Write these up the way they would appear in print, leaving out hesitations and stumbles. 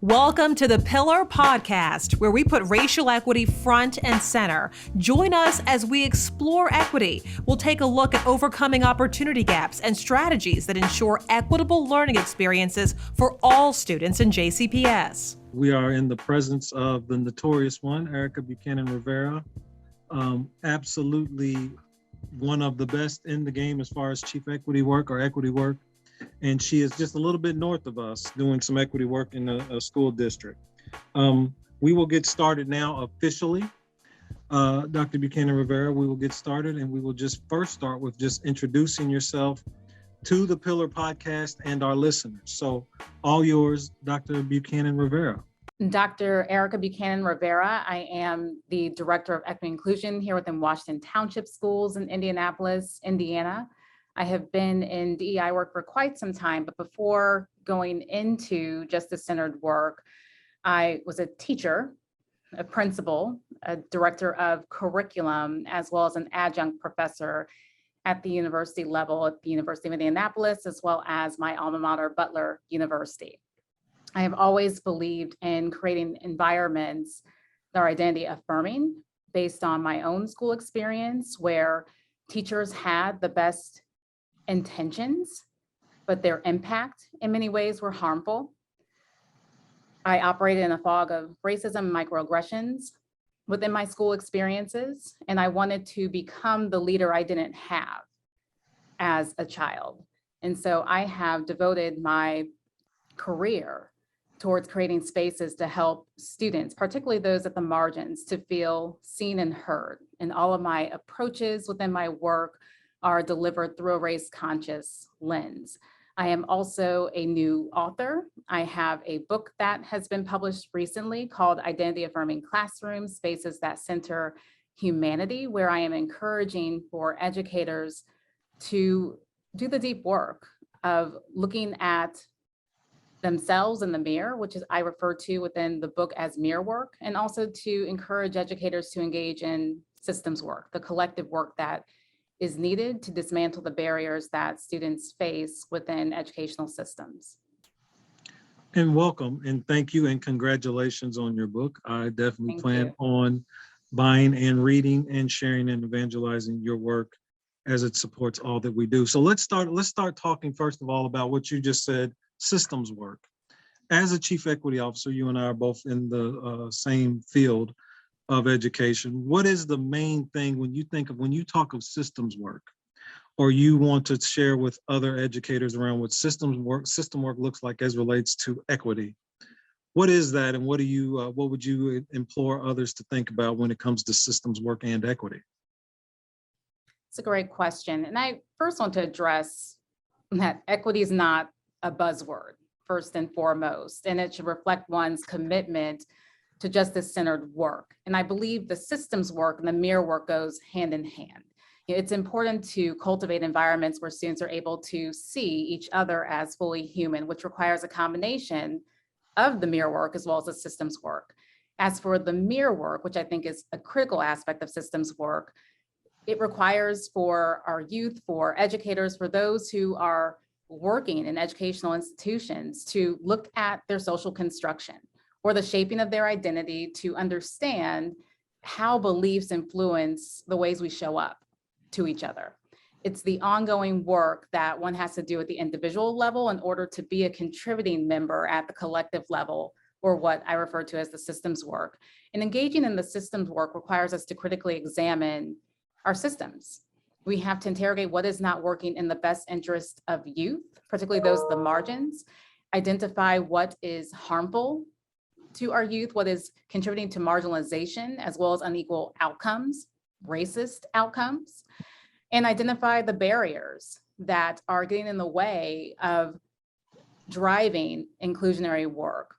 Welcome to the Pillar Podcast, where we put racial equity front and center. Join us as we explore equity. We'll take a look at overcoming opportunity gaps and strategies that ensure equitable learning experiences for all students in JCPS. We are in the presence of the notorious one, Erica BuchananRivera. Absolutely one of the best in the game as far as chief equity work or equity work. And she is just a little bit north of us doing some equity work in a school district. We will get started now officially. Dr. Buchanan-Rivera, we will get started, and we will just first start with just introducing yourself to the Pillar Podcast and our listeners. So all yours, Dr. Buchanan-Rivera. Dr. Erica BuchananRivera. I am the Director of Equity Inclusion here within Washington Township Schools in Indianapolis, Indiana. I have been in DEI work for quite some time, but before going into justice-centered work, I was a teacher, a principal, a director of curriculum, as well as an adjunct professor at the university level at the University of Indianapolis, as well as my alma mater, Butler University. I have always believed in creating environments that are identity affirming based on my own school experience, where teachers had the best intentions, but their impact in many ways were harmful. I operated in a fog of racism and microaggressions within my school experiences, and I wanted to become the leader I didn't have as a child. And so I have devoted my career towards creating spaces to help students, particularly those at the margins, to feel seen and heard. And all of my approaches within my work are delivered through a race-conscious lens. I am also a new author. I have a book that has been published recently called Identity Affirming Classrooms, Spaces That Center Humanity, where I am encouraging for educators to do the deep work of looking at themselves in the mirror, which is I refer to within the book as mirror work, and also to encourage educators to engage in systems work, the collective work that is needed to dismantle the barriers that students face within educational systems. And welcome, and thank you, and congratulations on your book. I definitely plan on buying and reading and sharing and evangelizing your work as it supports all that we do. So let's start talking first of all about what you just said, systems work. As a chief equity officer, you and I are both in the same field of education. What is the main thing when you talk of systems work, or you want to share with other educators around what system work looks like as relates to equity? What is that, and what would you implore others to think about when it comes to systems work and equity? It's a great question. And I first want to address that equity is not a buzzword, first and foremost, and it should reflect one's commitment to justice-centered work. And I believe the systems work and the mirror work goes hand in hand. It's important to cultivate environments where students are able to see each other as fully human, which requires a combination of the mirror work as well as the systems work. As for the mirror work, which I think is a critical aspect of systems work, it requires for our youth, for educators, for those who are working in educational institutions to look at their social construction or the shaping of their identity, to understand how beliefs influence the ways we show up to each other. It's the ongoing work that one has to do at the individual level in order to be a contributing member at the collective level, or what I refer to as the systems work. And engaging in the systems work requires us to critically examine our systems. We have to interrogate what is not working in the best interest of youth, particularly those at the margins, identify what is harmful to our youth, what is contributing to marginalization, as well as unequal outcomes, racist outcomes, and identify the barriers that are getting in the way of driving inclusionary work.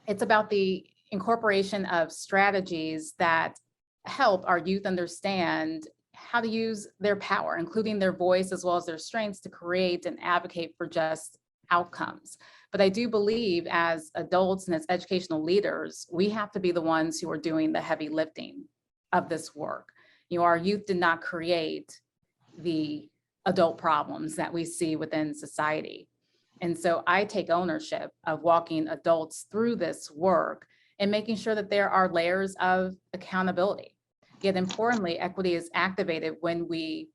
It's about the incorporation of strategies that help our youth understand how to use their power, including their voice as well as their strengths, to create and advocate for just outcomes. But I do believe as adults and as educational leaders, we have to be the ones who are doing the heavy lifting of this work. Our youth did not create the adult problems that we see within society. And so I take ownership of walking adults through this work and making sure that there are layers of accountability. Yet importantly, equity is activated when we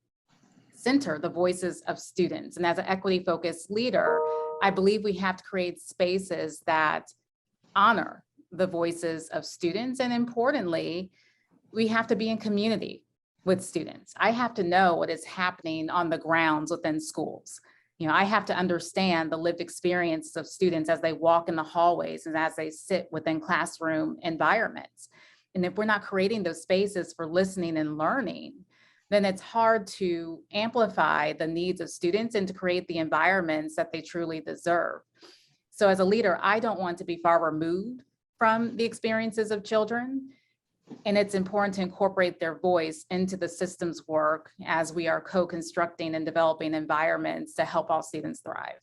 center the voices of students. And as an equity-focused leader, I believe we have to create spaces that honor the voices of students. And importantly, we have to be in community with students. I have to know what is happening on the grounds within schools. I have to understand the lived experience of students as they walk in the hallways and as they sit within classroom environments. And if we're not creating those spaces for listening and learning, then it's hard to amplify the needs of students and to create the environments that they truly deserve. So as a leader, I don't want to be far removed from the experiences of children. And it's important to incorporate their voice into the systems work as we are co-constructing and developing environments to help all students thrive.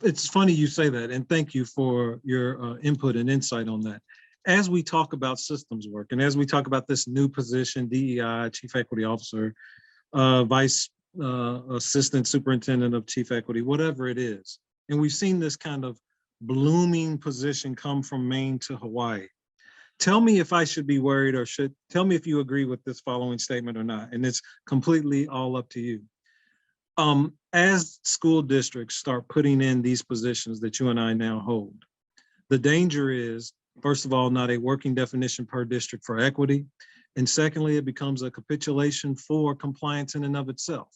It's funny you say that, and thank you for your input and insight on that. As we talk about systems work, and as we talk about this new position, DEI, Chief Equity Officer, Vice Assistant Superintendent of Chief Equity, whatever it is, and we've seen this kind of blooming position come from Maine to Hawaii. Tell me if I should be worried, or tell me if you agree with this following statement or not, and it's completely all up to you. As school districts start putting in these positions that you and I now hold, the danger is, first of all, not a working definition per district for equity, and secondly, it becomes a capitulation for compliance in and of itself.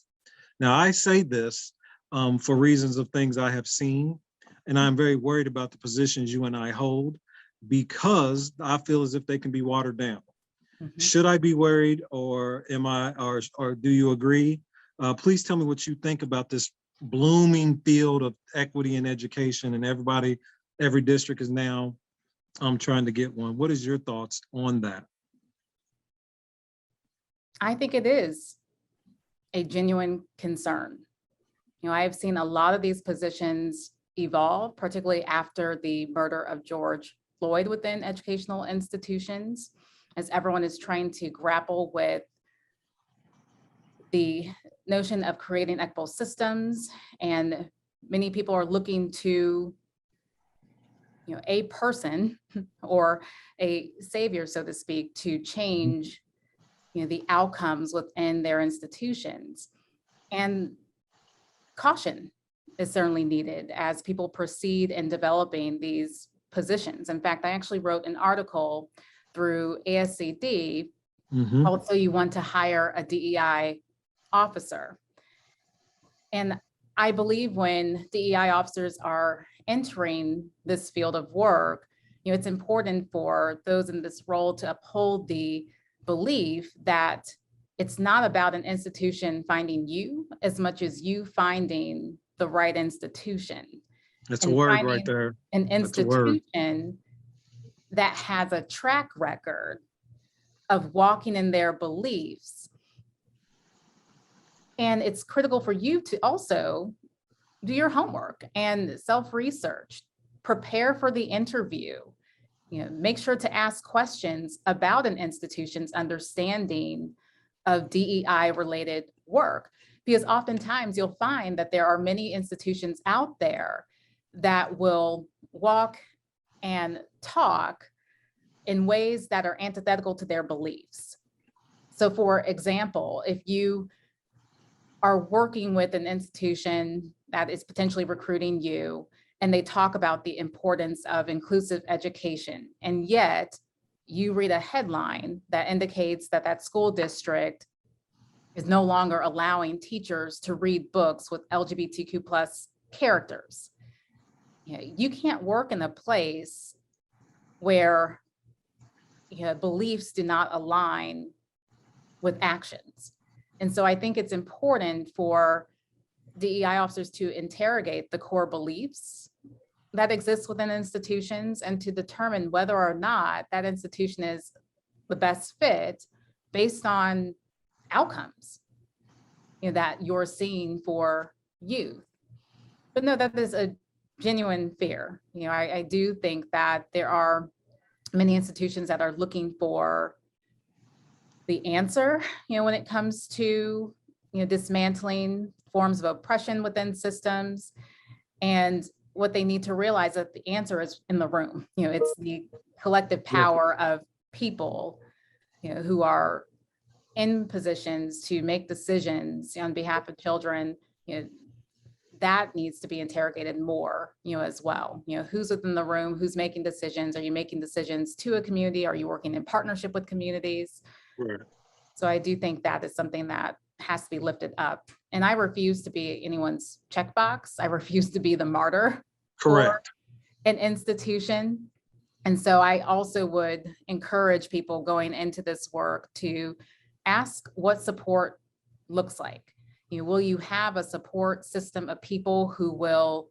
Now, I say this for reasons of things I have seen, and I'm very worried about the positions you and I hold, because I feel as if they can be watered down. Mm-hmm. Should I be worried, or am I, or do you agree? Please tell me what you think about this blooming field of equity in education, and every district is now trying to get one. What is your thoughts on that? I think it is a genuine concern. I have seen a lot of these positions evolve, particularly after the murder of George Floyd within educational institutions, as everyone is trying to grapple with the notion of creating equitable systems. And many people are looking to a person or a savior, so to speak, to change the outcomes within their institutions. And caution is certainly needed as people proceed in developing these positions. In fact, I actually wrote an article through ASCD called "So You Want to Hire a DEI Officer." And I believe when DEI officers are entering this field of work, it's important for those in this role to uphold the belief that it's not about an institution finding you as much as you finding the right institution. That's a word right there. An institution that has a track record of walking in their beliefs. And it's critical for you to also do your homework and self-research, prepare for the interview, make sure to ask questions about an institution's understanding of DEI related work, because oftentimes you'll find that there are many institutions out there that will walk and talk in ways that are antithetical to their beliefs. So for example, if you are working with an institution that is potentially recruiting you, and they talk about the importance of inclusive education, and yet you read a headline that indicates that that school district is no longer allowing teachers to read books with LGBTQ plus characters. You can't work in a place where beliefs do not align with actions. And so I think it's important for DEI officers to interrogate the core beliefs that exist within institutions and to determine whether or not that institution is the best fit based on outcomes that you're seeing for youth. But no, that is a genuine fear. I do think that there are many institutions that are looking for the answer, when it comes to, dismantling forms of oppression within systems. And what they need to realize that the answer is in the room. It's the collective power of people, who are in positions to make decisions on behalf of children. That needs to be interrogated more, as well. Who's within the room, who's making decisions? Are you making decisions to a community? Are you working in partnership with communities? Right. So I do think that is something that has to be lifted up. And I refuse to be anyone's checkbox. I refuse to be the martyr Correct. for an institution. And so I also would encourage people going into this work to ask what support looks like. Will you have a support system of people who will,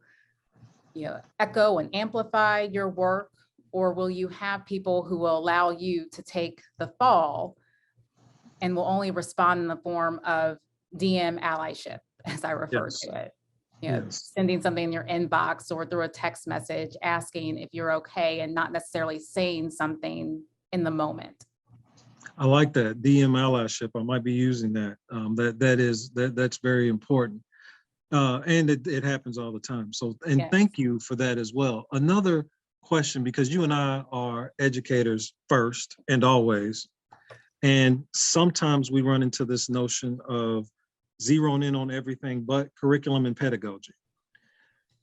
echo and amplify your work? Or will you have people who will allow you to take the fall and will only respond in the form of DM allyship, as I refer Yes. to it? Yes. Sending something in your inbox or through a text message asking if you're okay and not necessarily saying something in the moment. I like that DM allyship. I might be using that. That's very important, and it happens all the time. So, and Yes. Thank you for that as well. Another question, because you and I are educators first and always, and sometimes we run into this notion of zeroing in on everything but curriculum and pedagogy.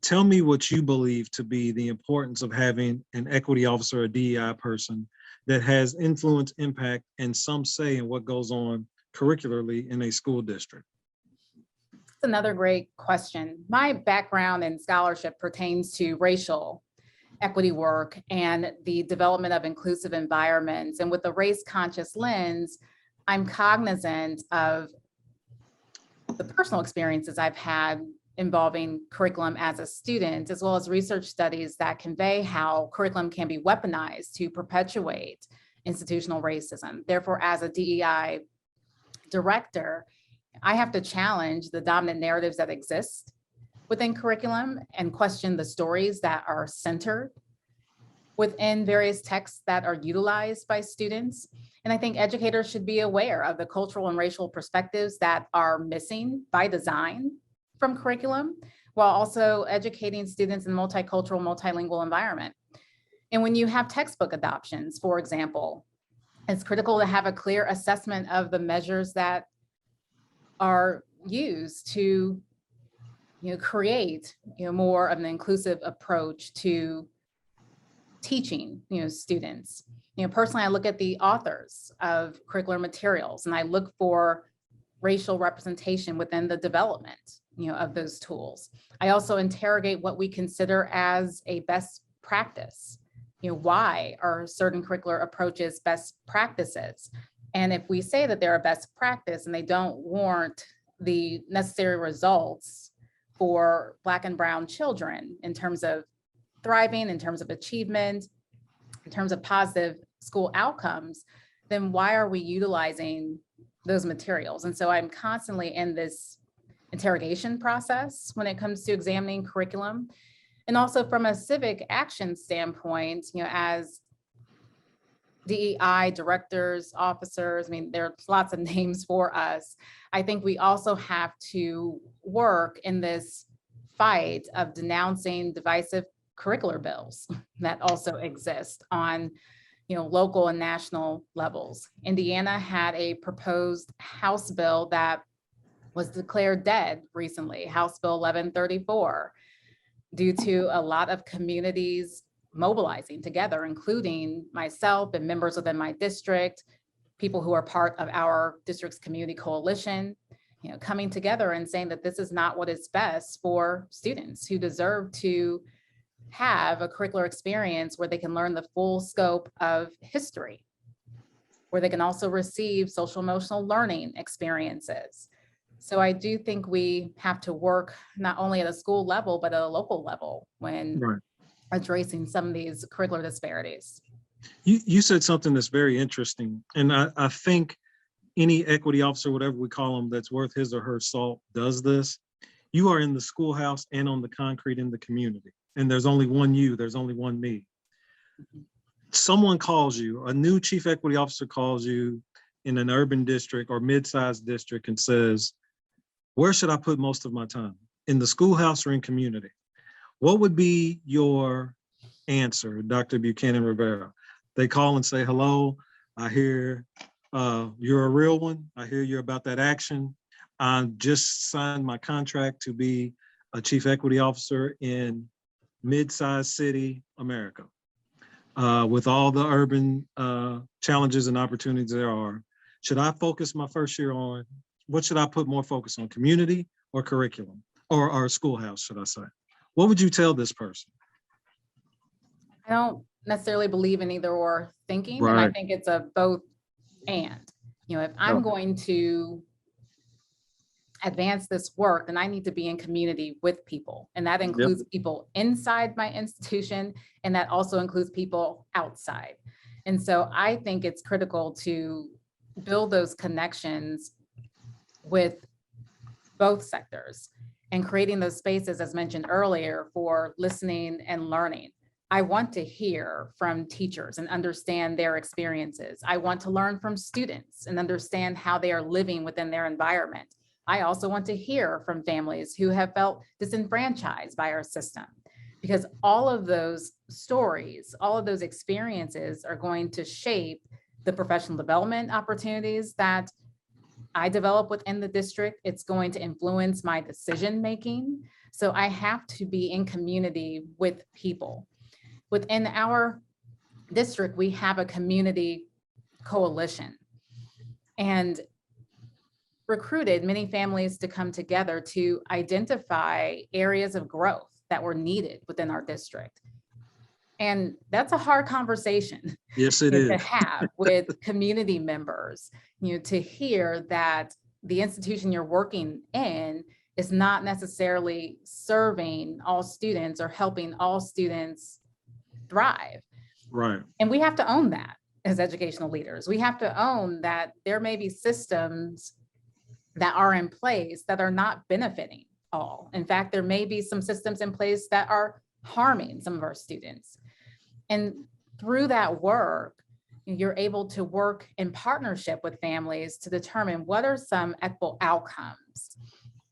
Tell me what you believe to be the importance of having an equity officer, a DEI person that has influence, impact, and some say in what goes on curricularly in a school district. That's another great question. My background in scholarship pertains to racial equity work and the development of inclusive environments. And with a race conscious lens, I'm cognizant of the personal experiences I've had involving curriculum as a student, as well as research studies that convey how curriculum can be weaponized to perpetuate institutional racism. Therefore, as a DEI director, I have to challenge the dominant narratives that exist within curriculum and question the stories that are centered within various texts that are utilized by students. And I think educators should be aware of the cultural and racial perspectives that are missing by design from curriculum, while also educating students in multicultural, multilingual environment. And when you have textbook adoptions, for example, it's critical to have a clear assessment of the measures that are used to create more of an inclusive approach to teaching students. Personally, I look at the authors of curricular materials and I look for racial representation within the development of those tools. I also interrogate what we consider as a best practice. Why are certain curricular approaches best practices? And if we say that they're a best practice and they don't warrant the necessary results for Black and Brown children in terms of thriving, in terms of achievement, in terms of positive school outcomes, then why are we utilizing those materials? And so I'm constantly in this interrogation process when it comes to examining curriculum. And also from a civic action standpoint, as DEI directors, officers, there's lots of names for us. I think we also have to work in this fight of denouncing divisive curricular bills that also exist on local and national levels. Indiana had a proposed House bill that was declared dead recently, House Bill 1134, due to a lot of communities mobilizing together, including myself and members within my district, people who are part of our district's community coalition, coming together and saying that this is not what is best for students who deserve to have a curricular experience where they can learn the full scope of history, where they can also receive social emotional learning experiences. So I do think we have to work not only at a school level, but at a local level when addressing some of these curricular disparities. You said something that's very interesting. And I think any equity officer, whatever we call them, that's worth his or her salt does this. You are in the schoolhouse and on the concrete in the community. And there's only one you, there's only one me. Someone calls you, a new chief equity officer calls you in an urban district or mid-sized district and says, where should I put most of my time? In the schoolhouse or in community? What would be your answer, Dr. Buchanan-Rivera? They call and say, hello, I hear you're a real one. I hear you're about that action. I just signed my contract to be a chief equity officer in mid-sized city America. With all the urban challenges and opportunities there are, should I focus my first year on, what should I put more focus on, community or curriculum, or schoolhouse, should I say? What would you tell this person? I don't necessarily believe in either or thinking, and I Right. think it's a both and. You know, if I'm going to advance this work, then I need to be in community with people. And that includes people inside my institution, and that also includes people outside. And so I think it's critical to build those connections with both sectors and creating those spaces, as mentioned earlier, for listening and learning. I want to hear from teachers and understand their experiences. I want to learn from students and understand how they are living within their environment. I also want to hear from families who have felt disenfranchised by our system, because all of those stories, all of those experiences are going to shape the professional development opportunities that I develop within the district. It's going to influence my decision-making. So I have to be in community with people. Within our district, we have a community coalition and recruited many families to come together to identify areas of growth that were needed within our district. And that's a hard conversation. Yes, it to is. have with community members, to hear that the institution you're working in is not necessarily serving all students or helping all students thrive. Right. And we have to own that as educational leaders. We have to own that there may be systems that are in place that are not benefiting all. In fact, there may be some systems in place that are harming some of our students. And through that work, you're able to work in partnership with families to determine what are some equitable outcomes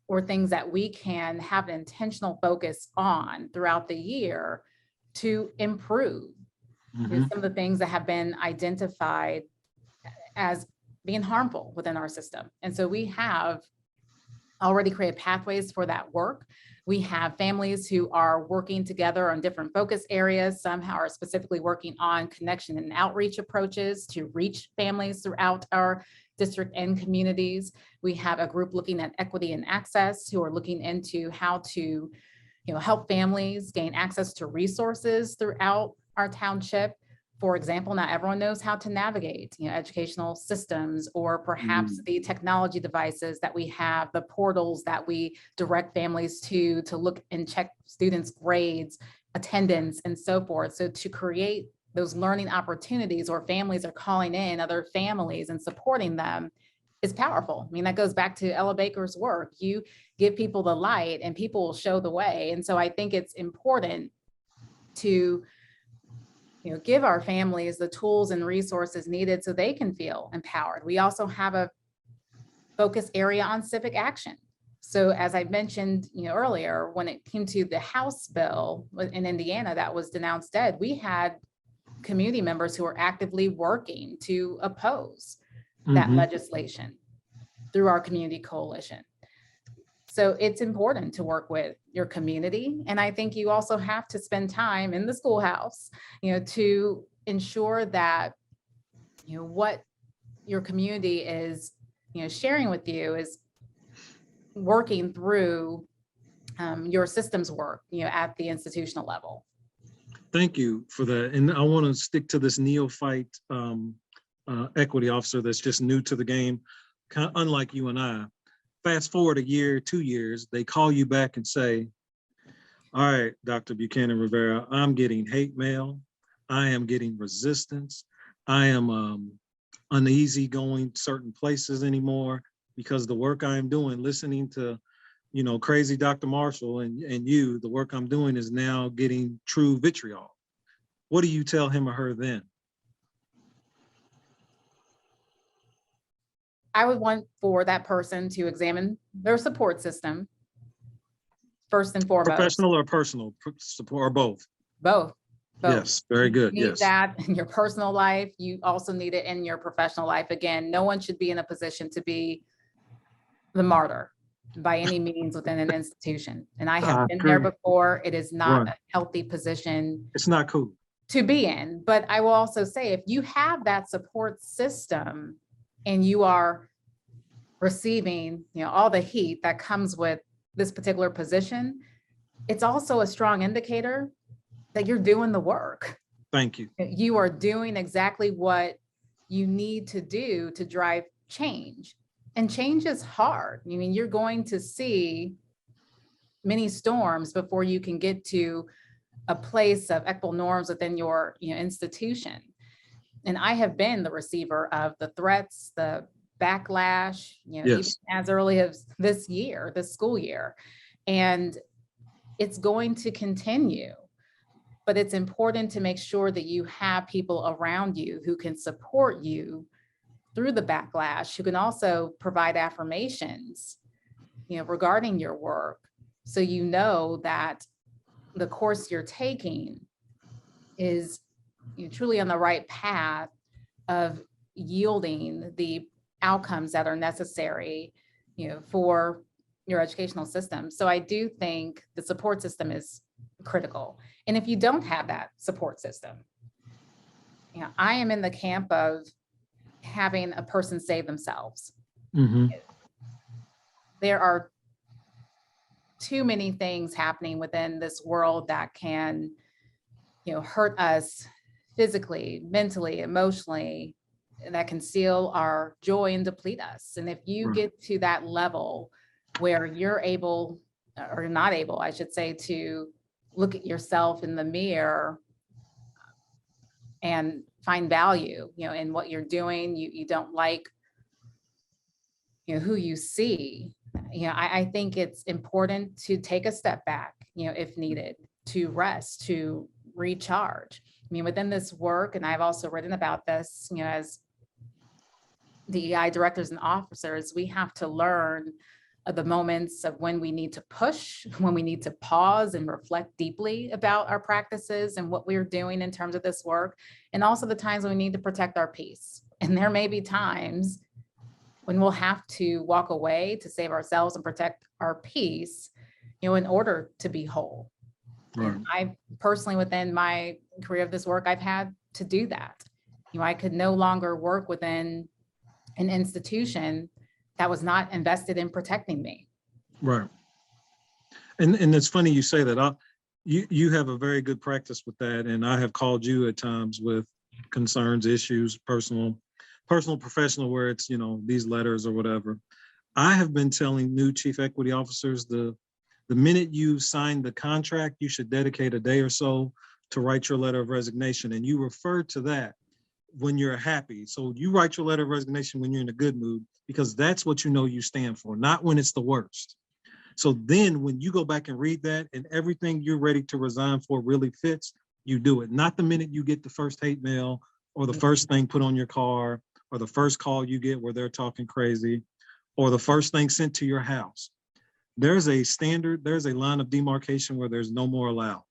or things that we can have an intentional focus on throughout the year to improve some of the things that have been identified as being harmful within our system. And so we have already created pathways for that work. We have families who are working together on different focus areas. Some are specifically working on connection and outreach approaches to reach families throughout our district and communities. We have a group looking at equity and access who are looking into how to help families gain access to resources throughout our township. For example, not everyone knows how to navigate educational systems, or perhaps the technology devices that we have, the portals that we direct families to look and check students' grades, attendance, and so forth. So to create those learning opportunities, or families are calling in other families and supporting them, is powerful. I mean, that goes back to Ella Baker's work. You give people the light and people will show the way. And so I think it's important to give our families the tools and resources needed so they can feel empowered. We also have a focus area on civic action. So as I mentioned earlier, when it came to the House bill in Indiana that was denounced dead, we had community members who were actively working to oppose that legislation through our community coalition. So it's important to work with your community. And I think you also have to spend time in the schoolhouse, to ensure that, what your community is, sharing with you is working through your systems work, at the institutional level. Thank you for that. And I want to stick to this neophyte equity officer that's just new to the game, kind of unlike you and I. Fast forward a year, 2 years, they call you back and say, all right, Dr. Buchanan-Rivera, I'm getting hate mail. I am getting resistance. I am uneasy going certain places anymore because the work I am doing, listening to, crazy Dr. Marshall and you, the work I'm doing is now getting true vitriol. What do you tell him or her then? I would want for that person to examine their support system first and foremost. Professional or personal support, or both? Both. Yes, very good. You need Yes. that in your personal life. You also need it in your professional life. Again, no one should be in a position to be the martyr by any means within an institution. And I have been there before. It is not a healthy position. It's not cool To be in. But I will also say, if you have that support system and you are receiving, all the heat that comes with this particular position, it's also a strong indicator that you're doing the work. Thank you. You are doing exactly what you need to do to drive change. And change is hard. I mean, you're going to see many storms before you can get to a place of equitable norms within your institution. And I have been the receiver of the threats, the backlash, even as early as this school year. And it's going to continue. But it's important to make sure that you have people around you who can support you through the backlash, who can also provide affirmations, regarding your work. So you know that the course you're taking is truly on the right path of yielding the outcomes that are necessary, for your educational system. So I do think the support system is critical. And if you don't have that support system, I am in the camp of having a person save themselves. Mm-hmm. There are too many things happening within this world that can, hurt us physically, mentally, emotionally, that can steal our joy and deplete us. And if you get to that level where you're able, or not able, I should say, to look at yourself in the mirror and find value, in what you're doing, you don't like, who you see, I think it's important to take a step back, if needed, to rest, to recharge. I mean, within this work, and I've also written about this, as DEI directors and officers, we have to learn the moments of when we need to push, when we need to pause and reflect deeply about our practices and what we're doing in terms of this work, and also the times when we need to protect our peace. And there may be times when we'll have to walk away to save ourselves and protect our peace, in order to be whole. Right. And I personally, within my career of this work, I've had to do that. I could no longer work within an institution that was not invested in protecting me. Right. And it's funny you say that. You have a very good practice with that. And I have called you at times with concerns, issues, personal, professional, where it's, these letters or whatever. I have been telling new chief equity officers the minute you sign the contract, you should dedicate a day or so to write your letter of resignation. And you refer to that when you're happy. So you write your letter of resignation when you're in a good mood, because that's what you stand for, not when it's the worst. So then when you go back and read that and everything you're ready to resign for really fits, you do it. Not the minute you get the first hate mail or the first thing put on your car or the first call you get where they're talking crazy or the first thing sent to your house. There's a standard, there's a line of demarcation where there's no more allowed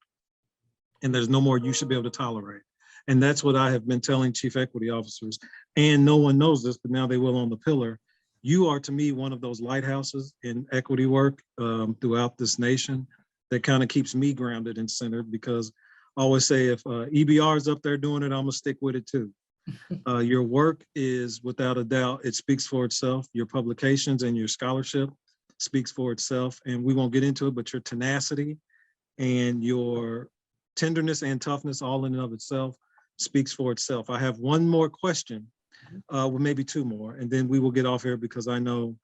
and there's no more you should be able to tolerate. And that's what I have been telling chief equity officers. And no one knows this, but now they will on the pillar. You are, to me, one of those lighthouses in equity work throughout this nation that kind of keeps me grounded and centered, because I always say if EBR is up there doing it, I'm gonna stick with it too. Your work is, without a doubt, it speaks for itself. Your publications and your scholarship speaks for itself. And we won't get into it, but your tenacity and your tenderness and toughness all in and of itself speaks for itself. I have one more question, well, maybe two more, and then we will get off here because I know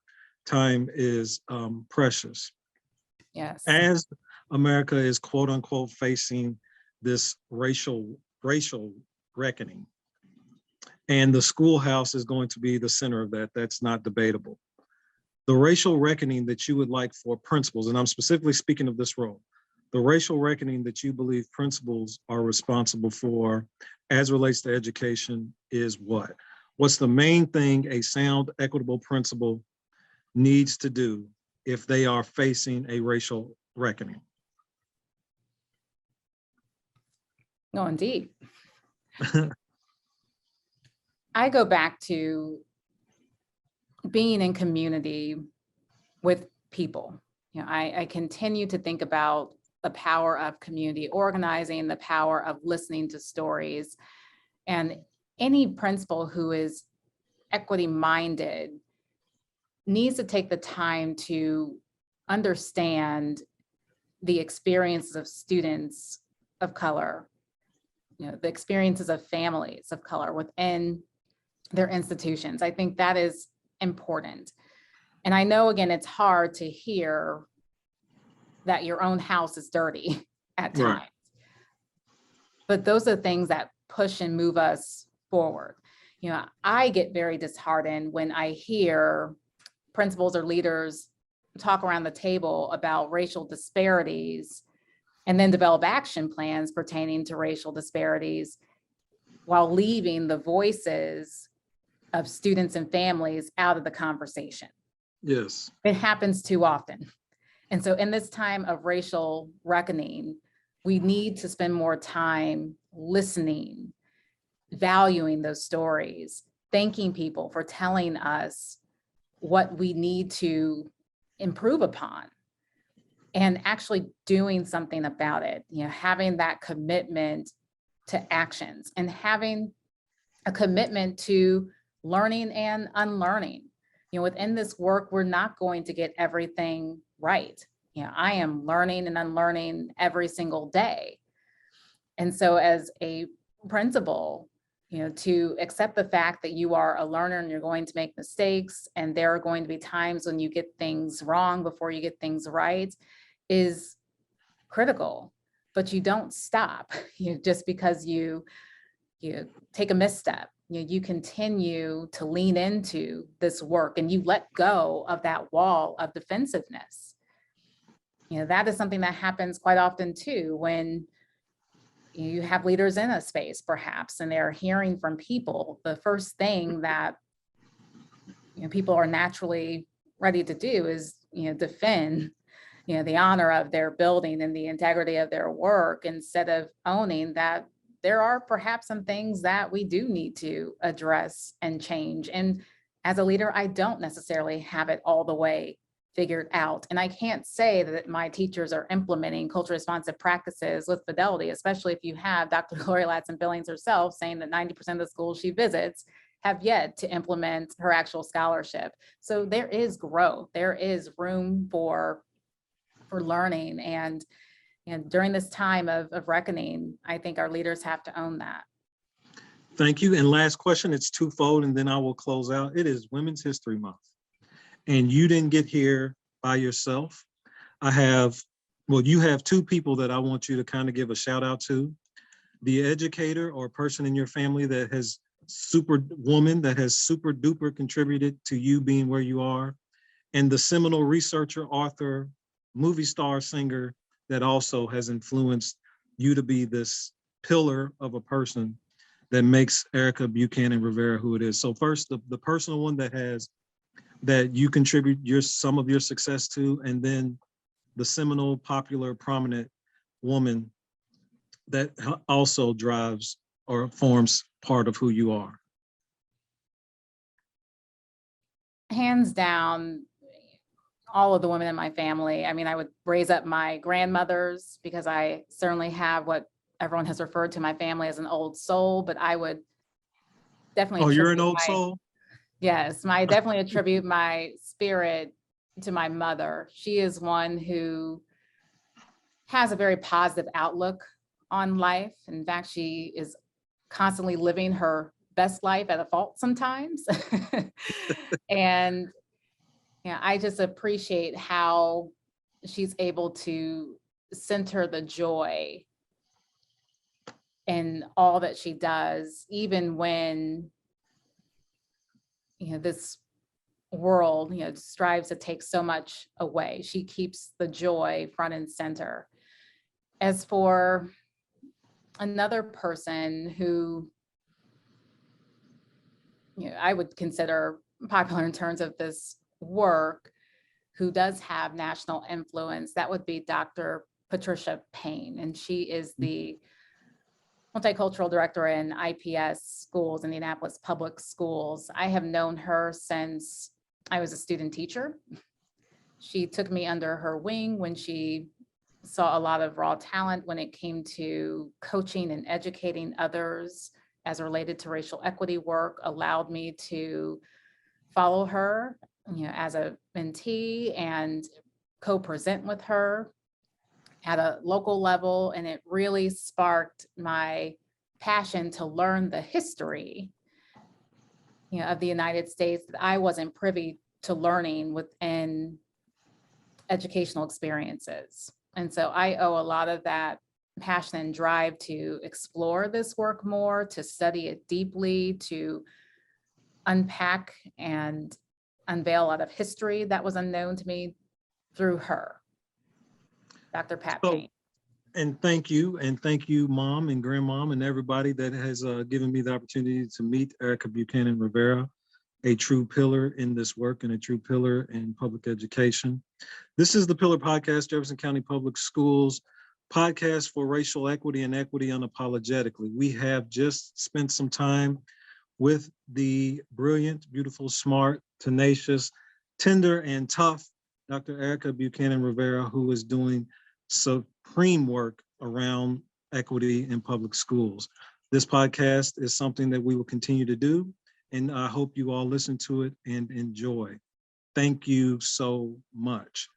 time is precious. Yes. As America is quote unquote facing this racial reckoning, and the schoolhouse is going to be the center of that, that's not debatable. The racial reckoning that you would like for principals, and I'm specifically speaking of this role, the racial reckoning that you believe principals are responsible for as relates to education is what? What's the main thing a sound, equitable principal needs to do if they are facing a racial reckoning? No, indeed. I go back to being in community with people. I continue to think about the power of community organizing, the power of listening to stories. And any principal who is equity minded needs to take the time to understand the experiences of students of color, the experiences of families of color within their institutions. I think that is important. And I know, again, it's hard to hear that your own house is dirty at times. Right. But those are things that push and move us forward. I get very disheartened when I hear principals or leaders talk around the table about racial disparities and then develop action plans pertaining to racial disparities while leaving the voices of students and families out of the conversation. Yes. It happens too often. And so in this time of racial reckoning, we need to spend more time listening, valuing those stories, thanking people for telling us what we need to improve upon, and actually doing something about it, having that commitment to actions and having a commitment to learning and unlearning. Within this work, we're not going to get everything right. I am learning and unlearning every single day. And so as a principal, to accept the fact that you are a learner and you're going to make mistakes, and there are going to be times when you get things wrong before you get things right, is critical. But you don't stop just because you take a misstep. You continue to lean into this work and you let go of that wall of defensiveness. That is something that happens quite often too, when you have leaders in a space perhaps, and they're hearing from people. The first thing that people are naturally ready to do is defend the honor of their building and the integrity of their work, instead of owning that there are perhaps some things that we do need to address and change. And as a leader, I don't necessarily have it all the way figured out. And I can't say that my teachers are implementing culture responsive practices with fidelity, especially if you have Dr. Gloria Ladson-Billings herself saying that 90% of the schools she visits have yet to implement her actual scholarship. So there is growth, there is room for learning. And during this time of reckoning, I think our leaders have to own that. Thank you. And last question, it's twofold, and then I will close out. It is Women's History Month. And you didn't get here by yourself. You have two people that I want you to kind of give a shout out to. The educator or person in your family that has super duper contributed to you being where you are. And the seminal researcher, author, movie star, singer that also has influenced you to be this pillar of a person that makes Erica Buchanan-Rivera who it is. So first, the personal one that you contribute some of your success to, and then the seminal, popular, prominent woman that also drives or forms part of who you are. Hands down, all of the women in my family. I mean, I would raise up my grandmothers because I certainly have what everyone has referred to my family as an old soul, but I would definitely. Oh, you're an old soul? Yes, I definitely attribute my spirit to my mother. She is one who has a very positive outlook on life. In fact, she is constantly living her best life at a fault sometimes. And I just appreciate how she's able to center the joy in all that she does, even when this world strives to take so much away. She keeps the joy front and center. As for another person who I would consider popular in terms of this work, who does have national influence, that would be Dr. Patricia Payne, and she is the multicultural director in IPS schools, Indianapolis Public Schools. I have known her since I was a student teacher. She took me under her wing when she saw a lot of raw talent when it came to coaching and educating others as related to racial equity work, allowed me to follow her, as a mentee and co-present with her at a local level. And it really sparked my passion to learn the history, of the United States that I wasn't privy to learning within educational experiences. And so I owe a lot of that passion and drive to explore this work more, to study it deeply, to unpack and unveil a lot of history that was unknown to me through her, Dr. Pat Payne. And thank you, Mom and Grandmom and everybody that has given me the opportunity to meet Erica Buchanan-Rivera, a true pillar in this work and a true pillar in public education. This is the Pillar Podcast, Jefferson County Public Schools podcast for racial equity and equity unapologetically. We have just spent some time with the brilliant, beautiful, smart, tenacious, tender, and tough Dr. Erica Buchanan-Rivera, who is doing supreme work around equity in public schools. This podcast is something that we will continue to do, and I hope you all listen to it and enjoy. Thank you so much.